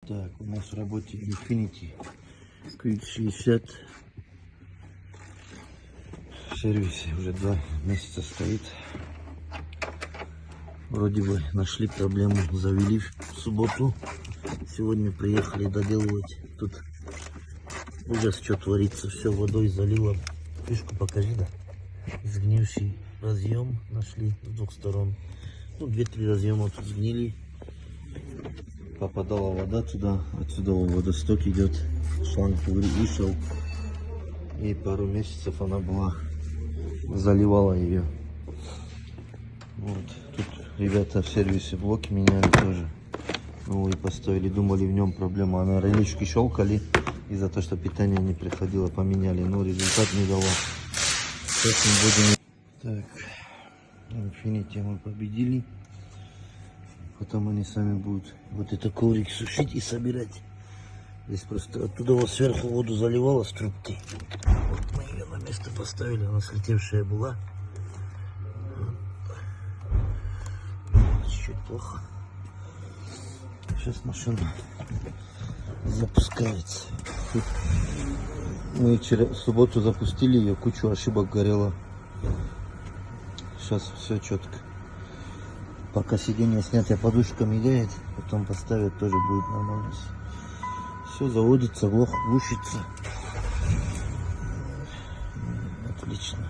Так, у нас в работе Infiniti Q60 в сервисе уже 2 месяца стоит. Вроде бы нашли проблему, завели в субботу. Сегодня приехали доделывать. Тут ужас, что творится. Все водой залило. Фишку покажи, да? Сгнивший разъем нашли с двух сторон. Ну, 2-3 разъема тут сгнили. Попадала вода туда, отсюда водосток идет, шланг вышел, и пару месяцев она была, заливала ее. Вот. Тут ребята в сервисе блоки меняли тоже, ну и поставили, думали в нем проблема, на релечки щелкали из-за того, что питание не приходило, поменяли, но результат не дало. Сейчас мы будем... Так, Infiniti мы победили. Потом они сами будут вот это коврик сушить и собирать. Здесь просто оттуда вот сверху воду заливало с трубки. Вот мы ее на место поставили, она слетевшая была. Чуть-чуть плохо. Сейчас машина запускается. Мы вчера в субботу запустили ее, кучу ошибок горело. Сейчас все четко. Пока сиденье снятое, подушка мигает, потом поставят, тоже будет нормально. Все заводится, глушится. Отлично.